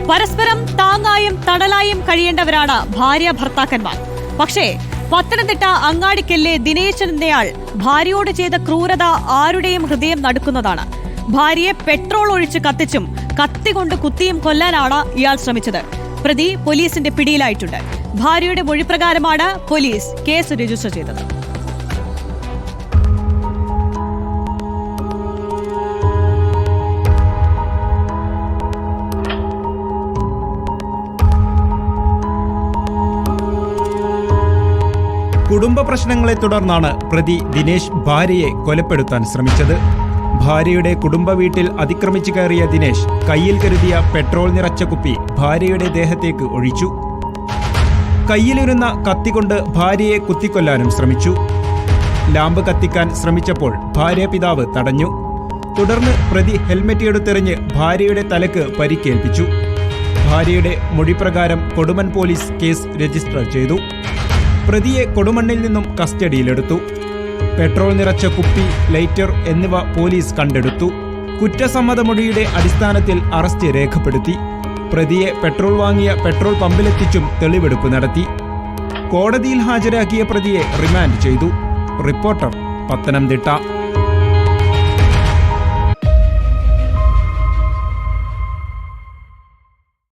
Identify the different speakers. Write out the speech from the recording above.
Speaker 1: പരസ്പരം താങ്ങായും തണലായും കഴിയേണ്ടവരാണ് ഭാര്യ ഭർത്താക്കന്മാർ. പക്ഷേ പത്തനംതിട്ട അങ്ങാടിക്കല്ലെ ദിനേശൻ എന്നയാൾ ഭാര്യയോട് ചെയ്ത ക്രൂരത ആരുടെയും ഹൃദയം നടുക്കുന്നതാണ്. ഭാര്യയെ പെട്രോൾ ഒഴിച്ച് കത്തിച്ചും കത്തികൊണ്ട് കുത്തിയും കൊല്ലാനാണ് ഇയാൾ ശ്രമിച്ചത്. പ്രതി പോലീസിന്റെ പിടിയിലായിട്ടുണ്ട്. ഭാര്യയുടെ മൊഴിപ്രകാരമാണ് പോലീസ് കേസ് രജിസ്റ്റർ ചെയ്തത്.
Speaker 2: കുടുംബ പ്രശ്നങ്ങളെ തുടർന്നാണ് പ്രതി ദിനേശ് ഭാര്യയെ കൊലപ്പെടുത്താൻ ശ്രമിച്ചത്. ഭാര്യയുടെ കുടുംബ വീട്ടിൽ അതിക്രമിച്ചു കയറിയ ദിനേശ് കയ്യിൽ കരുതിയ പെട്രോൾ നിറച്ച കുപ്പി ഭാര്യയുടെ ദേഹത്തേക്ക് ഒഴിച്ചു. കയ്യിലിരുന്ന കത്തികൊണ്ട് ഭാര്യയെ കുത്തിക്കൊല്ലാനും ശ്രമിച്ചു. ലാമ്പ് കത്തിക്കാൻ ശ്രമിച്ചപ്പോൾ ഭാര്യ പിതാവ് തടഞ്ഞു. തുടർന്ന് പ്രതി ഹെൽമെറ്റ് എടുത്തെറിഞ്ഞ് ഭാര്യയുടെ തലക്ക് പരിക്കേൽപ്പിച്ചു. ഭാര്യയുടെ മൊഴിപ്രകാരം കൊടുമൺ പോലീസ് കേസ് രജിസ്റ്റർ ചെയ്തു. പ്രതിയെ കൊടുമണ്ണിൽ നിന്നും കസ്റ്റഡിയിലെടുത്തു. പെട്രോൾ നിറച്ച കുപ്പി, ലൈറ്റർ എന്നിവ പോലീസ് കണ്ടെടുത്തു. കുറ്റസമ്മതമൊഴിയുടെ അടിസ്ഥാനത്തിൽ അറസ്റ്റ് രേഖപ്പെടുത്തി. പ്രതിയെ പെട്രോൾ വാങ്ങിയ പെട്രോൾ പമ്പിലെത്തിച്ചും തെളിവെടുപ്പ് നടത്തി. കോടതിയിൽ ഹാജരാക്കിയ പ്രതിയെ റിമാൻഡ് ചെയ്തു. റിപ്പോർട്ടർ, പത്തനംതിട്ട.